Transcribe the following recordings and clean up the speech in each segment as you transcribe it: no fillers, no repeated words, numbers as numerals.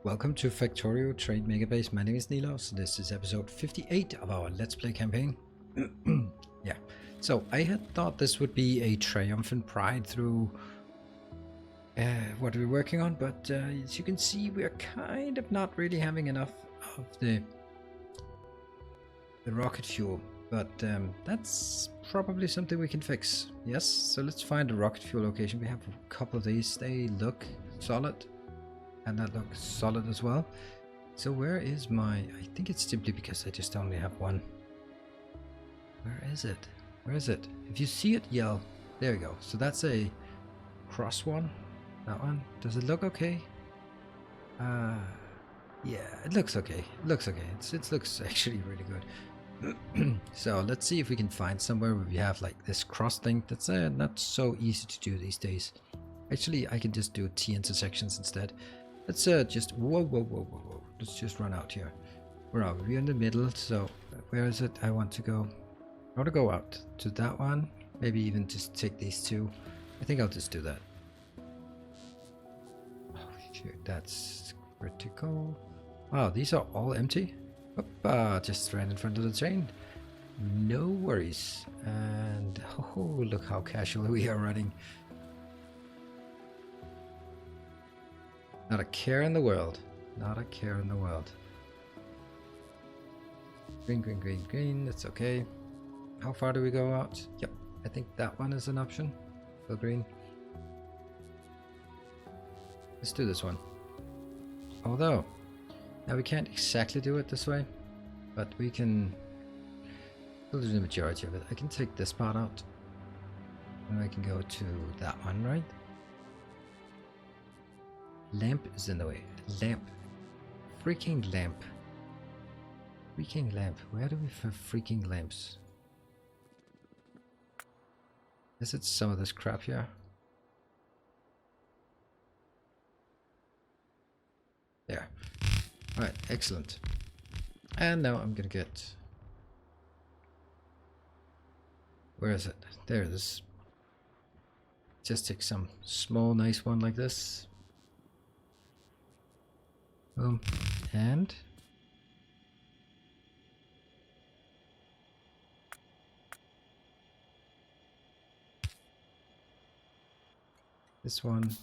Welcome to Factorio Trade Megabase. My name is Nilos. This is episode 58 of our Let's Play campaign. Yeah, so I had thought this would be a triumphant pride through what we're working on, but as you can see, we're kind of not really having enough of the rocket fuel, but that's probably something we can fix. Yes, so let's find a rocket fuel location. We have a couple of these. They look solid. And that looks solid as well. So where is my... I think it's simply because I just only have one. Where is it? Where is it? If you see it, yell. There we go. So that's a cross one. That one. Does it look okay? Yeah, it looks okay. It looks okay. It looks actually really good. So let's see if we can find somewhere where we have like this cross thing. That's not so easy to do these days. Actually, I can just do T intersections instead. Let's just whoa. Let's just run out here. Where are we? We're in the middle, so where is it? I want to go. I want to go out to that one. Maybe even just take these two. I think I'll just do that. Oh shit, that's critical. Wow, these are all empty. Oop, just ran in front of the train. No worries. And oh, look how casual we are running. Not a care in the world. Not a care in the world. Green. That's okay. How far do we go out? Yep. I think that one is an option. Go green. Let's do this one. Although, now we can't exactly do it this way, but we can still do the majority of it. I can take this part out. And I can go to that one, right? Lamp is in the way. Lamp. Freaking lamp. Freaking lamp. Where do we have freaking lamps? Is it some of this crap here? There. Alright, excellent. And now I'm gonna get... Where is it? There it is. Just take some small nice one like this. Boom. And this one,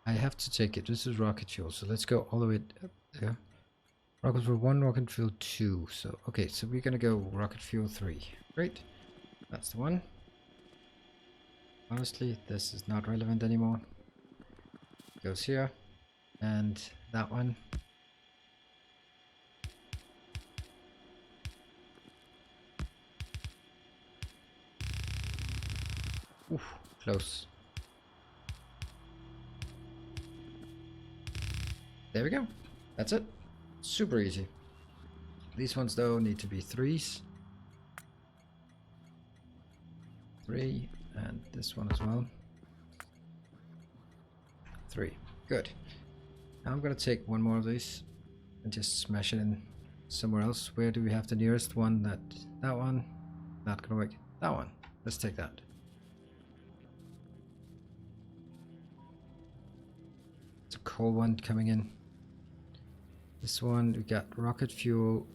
I have to take it. This is rocket fuel, so let's go all the way up there. Rocket fuel 1, rocket fuel 2. So okay, so we're gonna go rocket fuel 3. Great, that's the one. Honestly, this is not relevant anymore. Goes here, and that one. Oof, close. There we go. That's it. Super easy. These ones though need to be 3s. 3, and this one as well. 3. Good. Now I'm gonna take one more of these and just smash it in somewhere else. Where do we have the nearest one? That one. Not gonna work. That one. Let's take that. It's a cold one coming in. This one, we got rocket fuel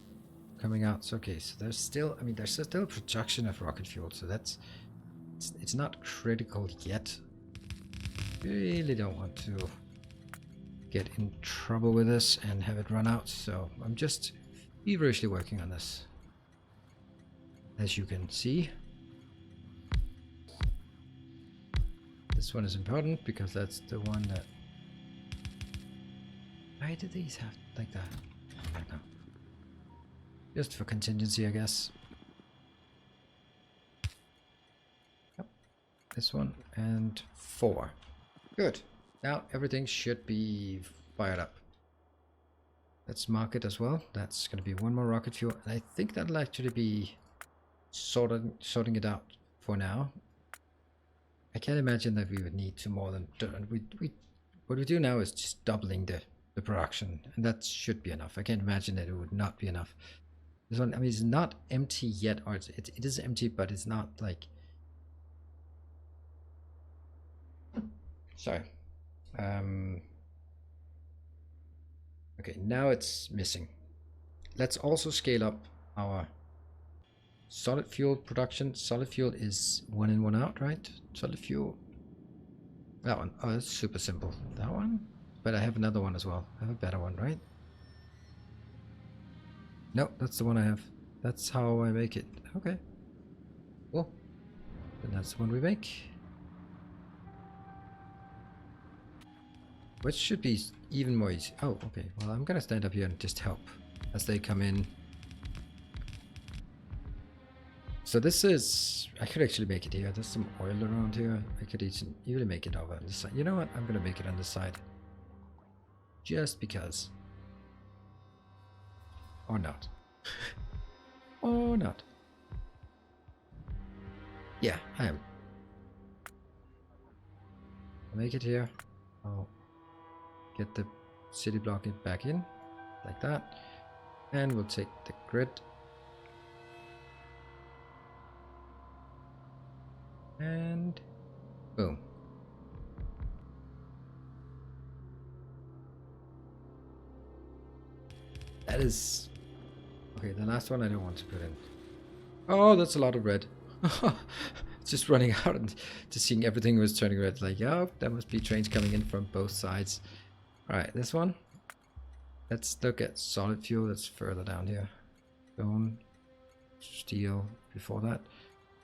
coming out. So okay, so there's still, I mean, there's still production of rocket fuel, so that's, it's not critical yet. Really don't want to get in trouble with this and have it run out, so I'm just feverishly working on this, as you can see. This one is important because that's the one that... Why do these have like that? I don't know. Just for contingency, I guess. Yep. This one and 4. Good. Now everything should be fired up. Let's mark it as well. That's going to be one more rocket fuel, and I think that'll actually be sorting it out for now. I can't imagine that we would need to more than what we do now is just doubling the production, and that should be enough. I can't imagine that it would not be enough. This one, I mean, it's not empty yet, or it is empty, but it's not like... Sorry. Okay, now it's missing. Let's also scale up our solid fuel production. Solid fuel is 1 in, 1 out, right? Solid fuel. That one. Oh, that's super simple. That one? But I have another one as well. I have a better one, right? No, that's the one I have. That's how I make it. Okay. Cool. Then that's the one we make. Which should be even more easy. Oh, okay. Well, I'm gonna stand up here and just help as they come in. So this is... I could actually make it here. There's some oil around here. I could easily make it over on this side. You know what? I'm gonna make it on this side. Just because. Or not. Or not. Yeah, I am. I'll make it here. I'll get the city block back in. Like that. And we'll take the grid. And boom. That is... Okay, the last one I don't want to put in. Oh, that's a lot of red. Just running out and just seeing everything was turning red. Like, oh, there must be trains coming in from both sides. Alright, this one. Let's look at solid fuel. That's further down here. Stone, steel, before that.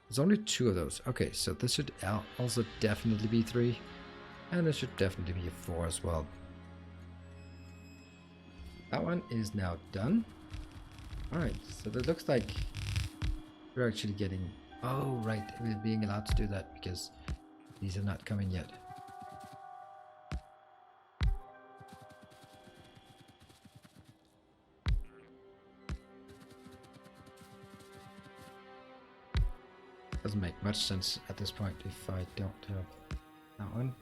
There's only 2 of those. Okay, so this should also definitely be 3. And this should definitely be a 4 as well. That one is now done. Alright, so that looks like we're actually getting... Oh, right, we're being allowed to do that because these are not coming yet. Doesn't make much sense at this point if I don't have that one.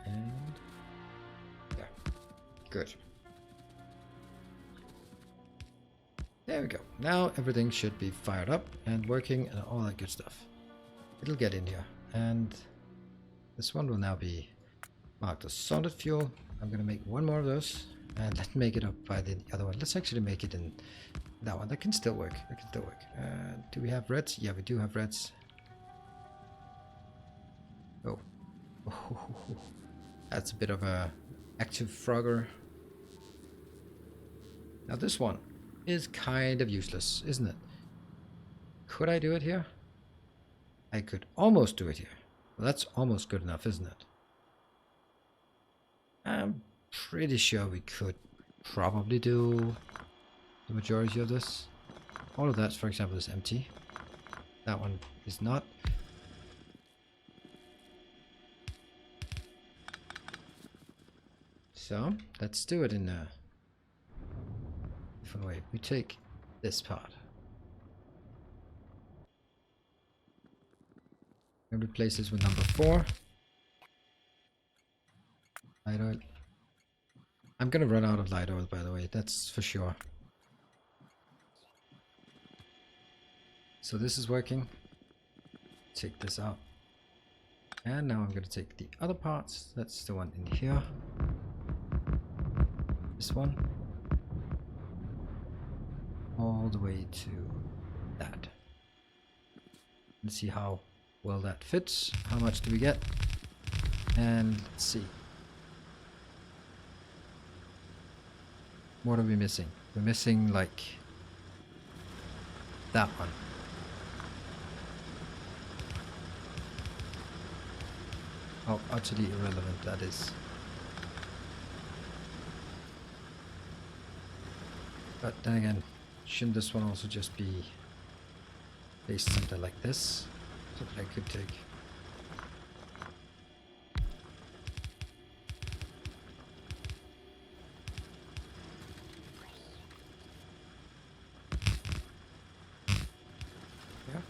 And yeah, good. There we go. Now everything should be fired up and working and all that good stuff. It'll get in here. And this one will now be marked as solid fuel. I'm gonna make 1 more of those and let's make it up by the other one. Let's actually make it in that one. That can still work. That can still work. Do we have reds? Yeah, we do have reds. Oh. That's a bit of a active frogger. Now this one is kind of useless, isn't it? Could I do it here? I could almost do it here. Well, that's almost good enough, isn't it? I'm pretty sure we could probably do the majority of this. All of that, for example, is empty. That one is not. So, let's do it in a different way. We take this part and replace this with number 4. Light oil. I'm gonna run out of light oil, by the way, that's for sure. So this is working. Take this out. And now I'm gonna take the other parts. That's the one in here. This one. All the way to that. Let's see how well that fits. How much do we get? And let's see. What are we missing? We're missing like that one. How utterly irrelevant that is. But then again, shouldn't this one also just be placed something like this? Something I could take. Yeah.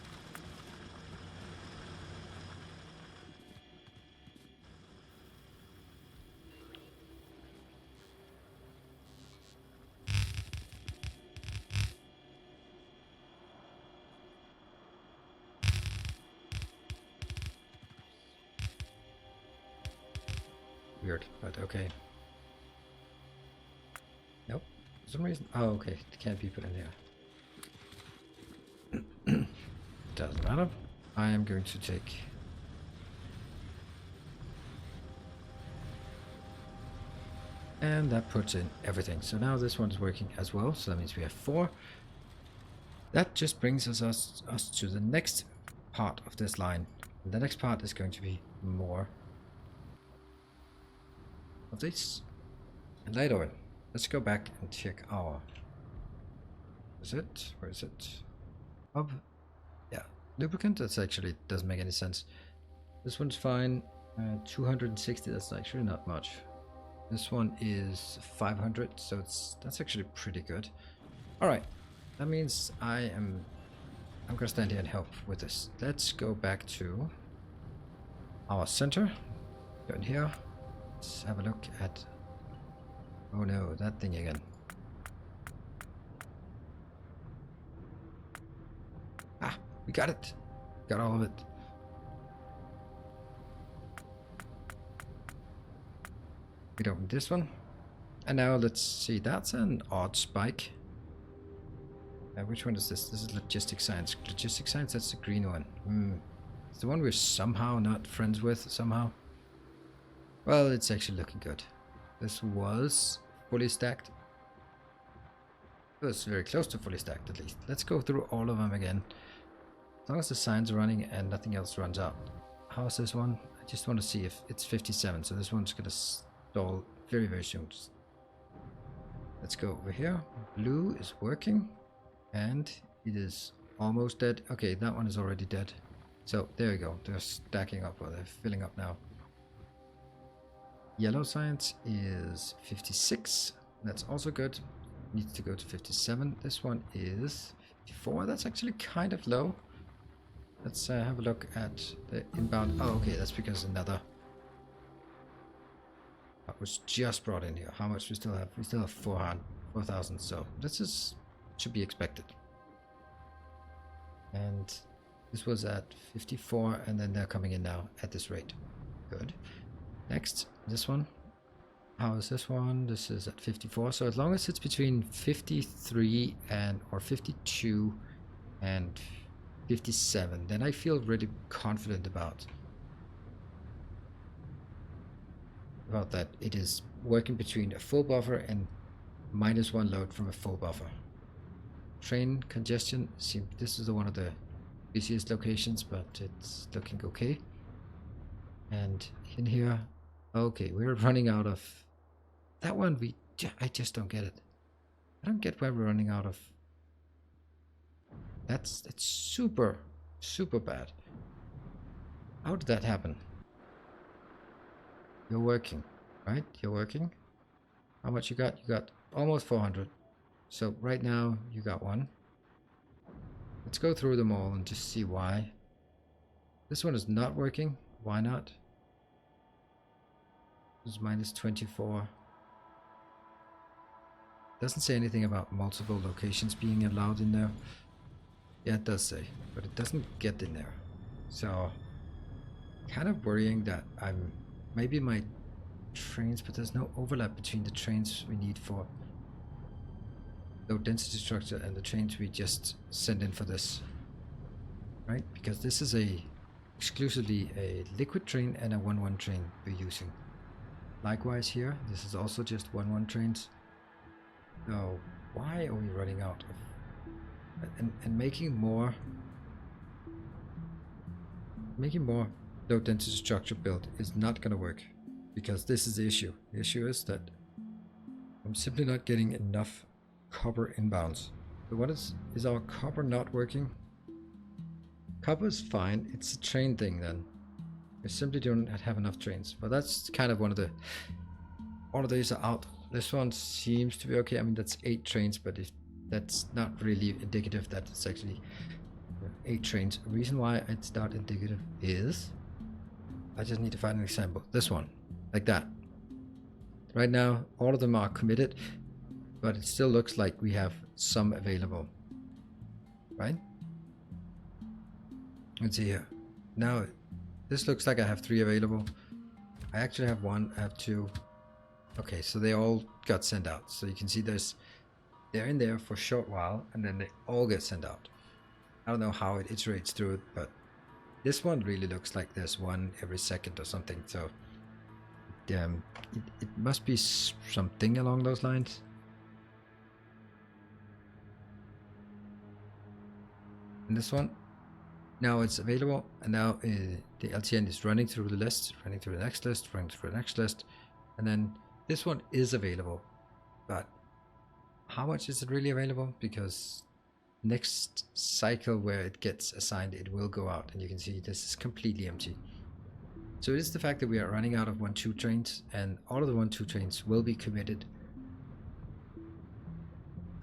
Weird, but okay. Nope. For some reason. Oh, okay. It can't be put in here. Doesn't matter. I am going to take. And that puts in everything. So now this one is working as well. So that means we have 4. That just brings us to the next part of this line. And the next part is going to be more of this. And light oil. Let's go back and check our. Is it? Where is it? Hub. Yeah. Lubricant. That's actually doesn't make any sense. This one's fine. 260. That's actually not much. This one is 500, so that's actually pretty good. All right, that means I'm gonna stand here and help with this. Let's go back to our center. Go in here. Let's have a look at. Oh no, that thing again. Ah, we got it. Got all of it. We open this one, and now let's see. That's an odd spike. Which one is this? This is Logistic Science. Logistic Science. That's the green one. It's the one we're somehow not friends with. Somehow. Well, it's actually looking good. This was fully stacked. It was very close to fully stacked, at least. Let's go through all of them again. As long as the signs are running and nothing else runs out. How's this one? I just want to see if it's 57. So this one's gonna stall very, very soon. Let's go over here. Blue is working and it is almost dead. Okay, that one is already dead. So there you go. They're stacking up, or they're filling up now. Yellow science is 56. That's also good. Needs to go to 57. This one is 54. That's actually kind of low. Let's have a look at the inbound. Oh, okay, that's because another was just brought in here. How much we still have? We still have 4,000. So this is should be expected. And this was at 54, and then they're coming in now at this rate. Good. Next, this one. How is this one? This is at 54. So as long as it's between 53 and or 52 and 57, then I feel really confident about that it is working between a full buffer and -1 load from a full buffer. Train congestion, this is one of the busiest locations, but it's looking okay. And in here, okay, we're running out of that one. I just don't get it. I don't get why we're running out of. That's super bad. How did that happen? You're working, right? You're working. How much you got? You got almost 400. So right now you got one. Let's go through them all and just see why. This one is not working. Why not? This is -24. Doesn't say anything about multiple locations being allowed in there. Yeah, it does say, but it doesn't get in there. So kind of worrying that maybe my trains, but there's no overlap between the trains we need for low density structure and the trains we just send in for this, right? Because this is exclusively a liquid train and a 1-1 train we're using. Likewise here, this is also just 1-1 trains. So why are we running out of and making more low density structure build is not going to work, because this is the issue. The issue is that I'm simply not getting enough copper inbounds. So what is our copper not working? Copper is fine. It's a train thing then. We simply don't have enough trains. But that's kind of one of the. All of these are out. This one seems to be okay. I mean, that's 8 trains, but if that's not really indicative that it's actually 8 trains. The reason why it's not indicative is I just need to find an example. This one, like that. Right now, all of them are committed, but it still looks like we have some available, right? Let's see here. Now, this looks like I have 3 available. I actually have one, I have two. Okay, so they all got sent out. So you can see they're in there for a short while and then they all get sent out. I don't know how it iterates through it, but this one really looks like there's one every second or something. So it must be something along those lines. And this one, now it's available, and now the LTN is running through the list, running through the next list, running through the next list, and then this one is available, but how much is it really available? Because next cycle where it gets assigned, it will go out, and you can see this is completely empty. So it is the fact that we are running out of 1-2 trains, and all of the 1-2 trains will be committed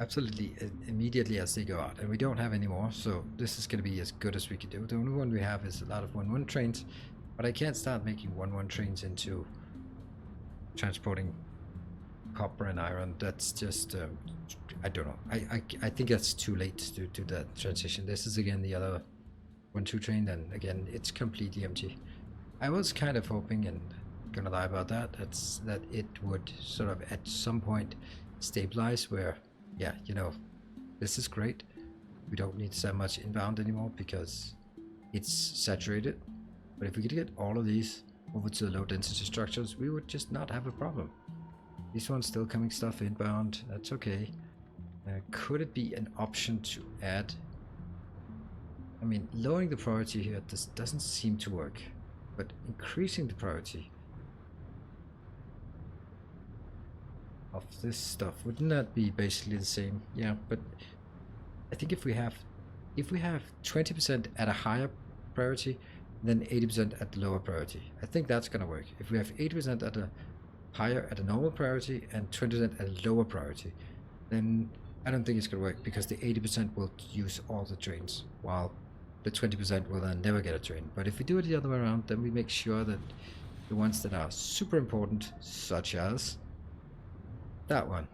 absolutely immediately as they go out, and we don't have any more, so this is going to be as good as we can do. The only one we have is a lot of 1-1 trains, but I can't start making 1-1 trains into transporting copper and iron. That's just I don't know. I think that's too late to do that transition. This is again the other 1-2 train, and again it's completely empty. I was kind of hoping, and gonna lie about that, that it would sort of at some point stabilize where, yeah, you know, this is great. We don't need so much inbound anymore because it's saturated. But if we could get all of these over to the low density structures, we would just not have a problem. This one's still coming stuff inbound. That's okay. Could it be an option to add? I mean, lowering the priority here, this doesn't seem to work, but increasing the priority of this stuff, wouldn't that be basically the same? Yeah, but I think if we have 20% at a higher priority, then 80% at the lower priority, I think that's gonna work. If we have 80% at a higher at a normal priority and 20% at a lower priority, then I don't think it's gonna work, because the 80% will use all the trains while the 20% will then never get a train. But if we do it the other way around, then we make sure that the ones that are super important, such as that one,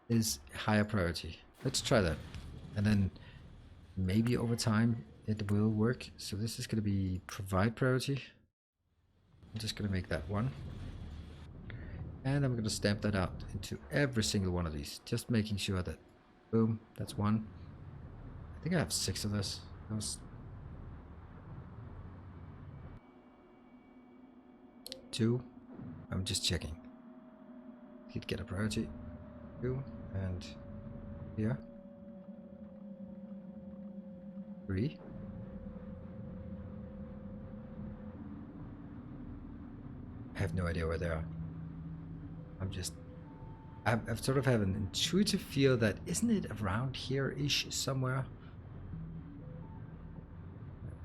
is higher priority. Let's try that, and then maybe over time it will work. So this is going to be provide priority. I'm just going to make that one, and I'm going to stamp that out into every single one of these, just making sure that, boom, that's one. I think I have 6 of this. Those 2. I'm just checking. He'd get a priority. 2, and here 3. I have no idea where they are. I've sort of have an intuitive feel that, isn't it around here-ish somewhere?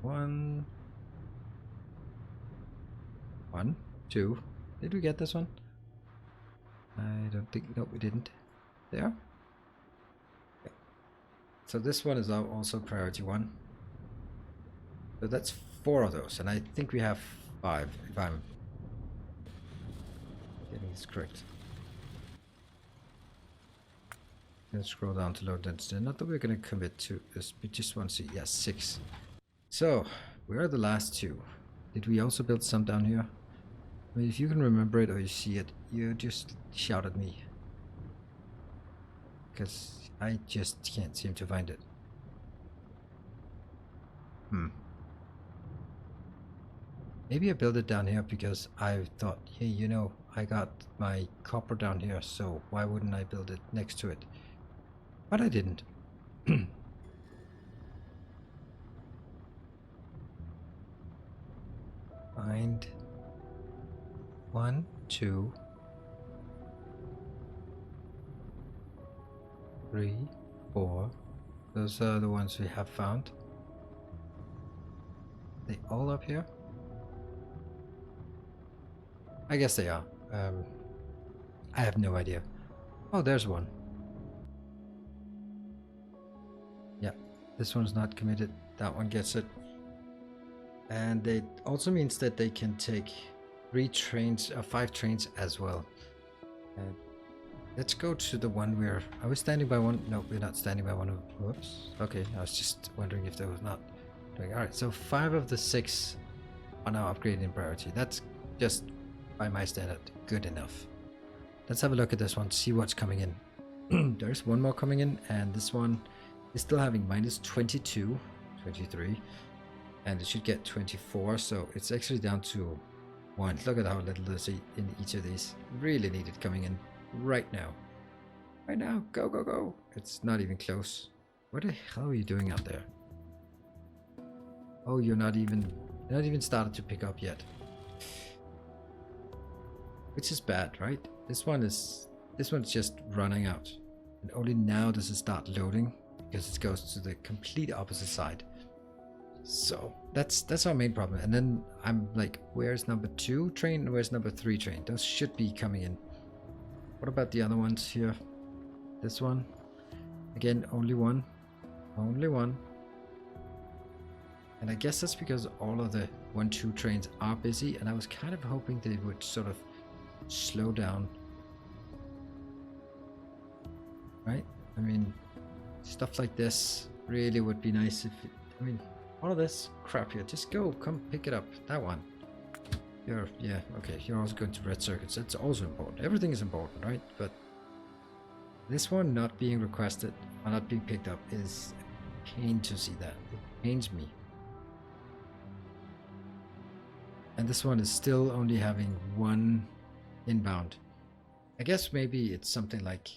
1, 2. Did we get this one? I don't think, no, we didn't. There? Yeah. So this one is also priority 1. So that's 4 of those, and I think we have 5, if I'm getting this correct. Let's scroll down to low density. Not that we're going to commit to this, we just want to see, yes, 6. So, where are the last 2? Did we also build some down here? I mean, if you can remember it or you see it, you just shout at me, because I just can't seem to find it. Maybe I built it down here because I thought, hey, you know, I got my copper down here, so why wouldn't I build it next to it? But I didn't. Find 1, 2, 3, 4. Those are the ones we have found. They all up here? I guess they are. I have no idea. Oh, there's one. Yeah, this one's not committed. That one gets it. And it also means that they can take 3 trains or 5 trains as well. Let's go to the one where I was standing by one. No, we're not standing by one. Whoops. Okay, I was just wondering if there was not doing. All right, so 5 of the 6 are now upgraded in priority. That's just by my standard, good enough. Let's have a look at this one, see what's coming in. There's one more coming in, and this one is still having minus 22, 23, and it should get 24, so it's actually down to 1. Look at how little there's in each of these. Really needed coming in right now. Right now, go, go, go. It's not even close. What the hell are you doing out there? Oh, you're not even started to pick up yet. Which is bad, right? This one's just running out. And only now does it start loading, because it goes to the complete opposite side. So that's our main problem. And then I'm like, where's number 2 train and where's number 3 train? Those should be coming in. What about the other ones here? This one? Again, only one. Only one. And I guess that's because all of the 1-2 trains are busy, and I was kind of hoping they would sort of slow down. Right? I mean, stuff like this really would be nice if it, I mean, all of this crap here, just go, come pick it up. That one. Yeah, okay, you're also going to red circuits. That's also important. Everything is important, right? But this one not being requested or not being picked up is a pain to see that. It pains me. And this one is still only having 1 inbound. I guess maybe it's something like,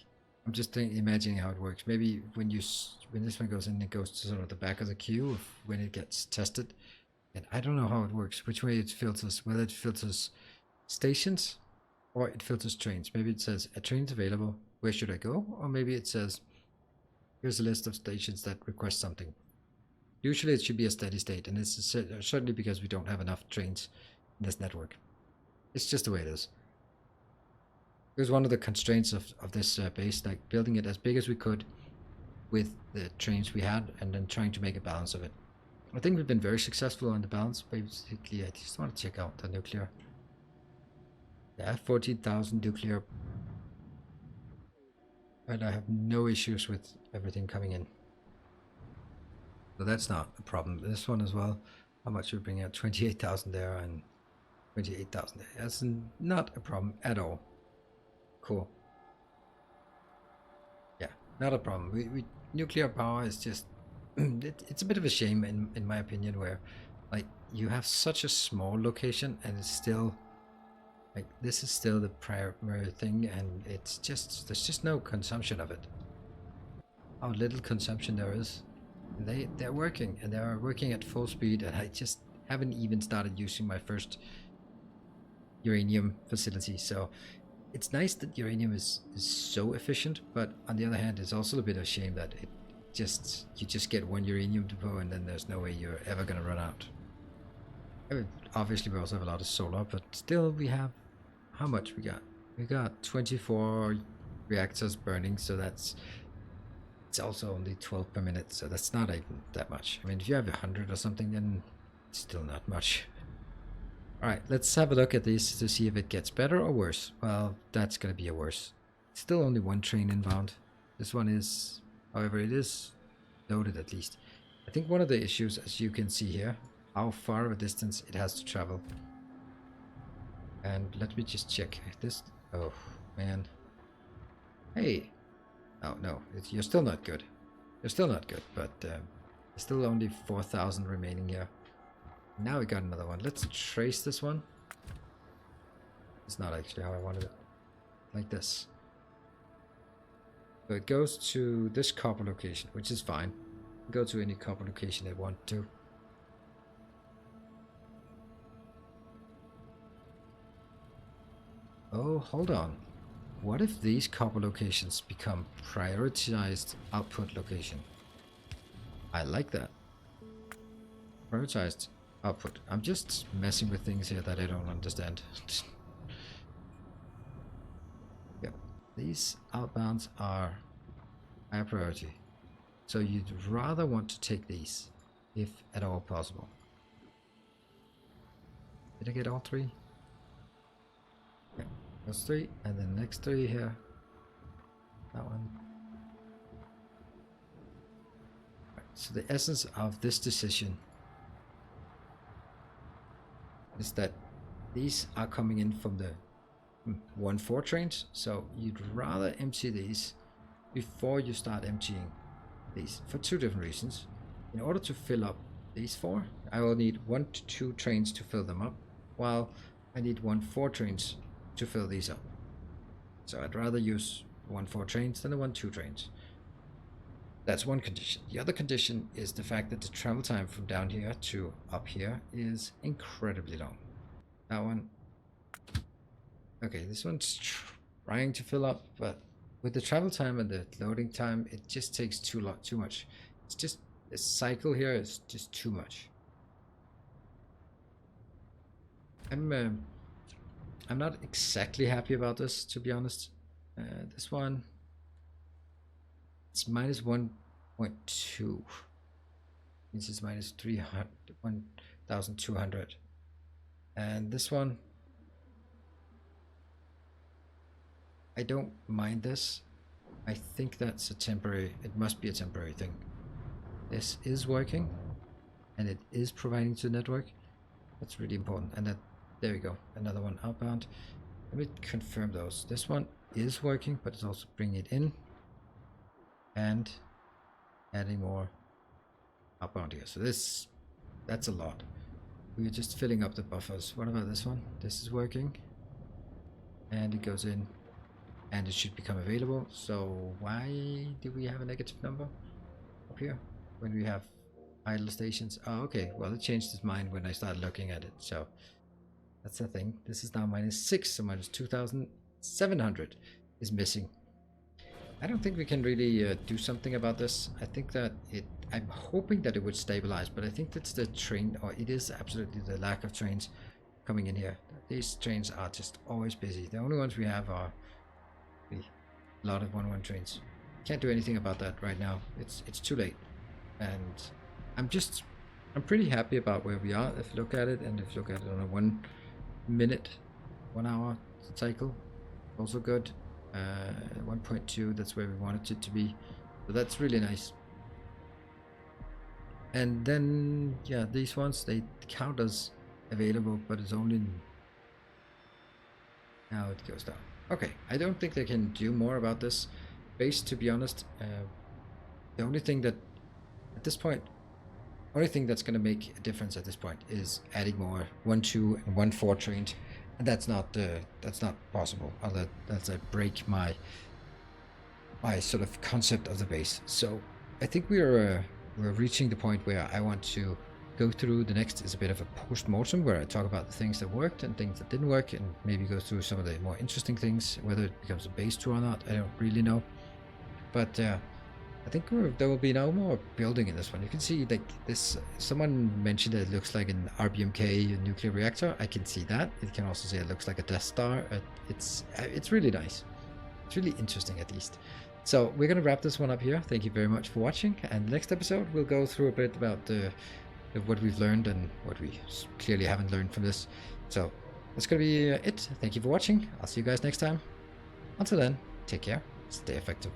I'm just imagining how it works. Maybe when this one goes in, it goes to sort of the back of the queue when it gets tested. And I don't know how it works, which way it filters, whether it filters stations or it filters trains. Maybe it says a train's available, where should I go? Or maybe it says, here's a list of stations that request something. Usually it should be a steady state, and it's certainly because we don't have enough trains in this network. It's just the way it is. It was one of the constraints of this base, like building it as big as we could with the trains we had, and then trying to make a balance of it. I think we've been very successful on the balance. Basically, I just want to check out the nuclear. Yeah, 14,000 nuclear. And I have no issues with everything coming in. So that's not a problem. This one as well. How much we bring out? 28,000 there and 28,000 there. That's not a problem at all. Cool. Yeah, not a problem. We nuclear power is just it's a bit of a shame in my opinion, where like you have such a small location and it's still like this is still the primary thing, and it's just there's just no consumption of it. How little consumption there is. They're working, and they're working at full speed, and I just haven't even started using my first uranium facility. So it's nice that uranium is so efficient, but on the other hand, it's also a bit of a shame that you just get 1 uranium depot, and then there's no way you're ever gonna run out. I mean, obviously, we also have a lot of solar, but still, we have how much we got? We got 24 reactors burning, so it's also only 12 per minute, so that's not even that much. I mean, if you have 100 or something, then it's still not much. Alright, let's have a look at this to see if it gets better or worse. Well, that's gonna be a worse. Still only 1 train inbound. This one is, however, it is loaded at least. I think one of the issues, as you can see here, how far of a distance it has to travel. And let me just check this. Oh, man. Hey. Oh, no, you're still not good. You're still not good, but there's still only 4,000 remaining here. Now we got another one. Let's trace this one. It's not actually how I wanted it. Like this. So it goes to this copper location, which is fine. Go to any copper location they want to. Oh, hold on. What if these copper locations become prioritized output location? I like that. Prioritized output. I'm just messing with things here that I don't understand. Yep. These outbounds are high priority. So you'd rather want to take these, if at all possible. Did I get all 3? Yeah. Those 3, and then the next 3 here. That one. Right, so the essence of this decision is that these are coming in from the 1-4 trains, so you'd rather empty these before you start emptying these for 2 different reasons. In order to fill up these 4, I will need 1 to 2 trains to fill them up, while I need 1-4 trains to fill these up. So I'd rather use 1-4 trains than the 1-2 trains. That's one condition. The other condition is the fact that the travel time from down here to up here is incredibly long. That one. Okay, this one's trying to fill up, but with the travel time and the loading time, it just takes too much. It's just, this cycle here is just too much. I'm not exactly happy about this, to be honest. This one, it's minus 1.2. Means it's minus 1,200. And this one, I don't mind this. I think that's a temporary, it must be a temporary thing. This is working, and it is providing to the network. That's really important. And that, there we go, another one outbound. Let me confirm those. This one is working, but it's also bringing it in and adding more outbound here. So that's a lot. We're just filling up the buffers. What about this one? This is working, and it goes in, and it should become available. So why do we have a negative number up here when we have idle stations? Oh, okay. Well, it changed its mind when I started looking at it. So that's the thing. This is now -6, so minus 2,700 is missing. I don't think we can really do something about this. I think that I'm hoping that it would stabilize, but I think that's the train, or it is absolutely the lack of trains coming in here. These trains are just always busy. The only ones we have are a lot of 1-1 trains. Can't do anything about that right now. It's too late. And I'm pretty happy about where we are if you look at it, and if you look at it on a 1 minute, 1 hour cycle, also good. 1.2, that's where we wanted it to be, so that's really nice. And then yeah, these ones, they count as available, but it's only now it goes down. Okay, I don't think they can do more about this base, to be honest. The only thing that at this point, only thing that's going to make a difference at this point is adding more 1-2 and 1-4 trains. And that's not possible. That's break my sort of concept of the base. So I think we're reaching the point where I want to go through. The next is a bit of a post-mortem where I talk about the things that worked and things that didn't work, and maybe go through some of the more interesting things. Whether it becomes a base tour or not, I don't really know. But I think there will be no more building in this one. You can see like this, someone mentioned that it looks like an RBMK nuclear reactor. I can see that. It can also say it looks like a Death Star. It's really nice. It's really interesting, at least. So we're going to wrap this one up here. Thank you very much for watching. And the next episode, we'll go through a bit about what we've learned and what we clearly haven't learned from this. So that's going to be it. Thank you for watching. I'll see you guys next time. Until then, take care. Stay effective.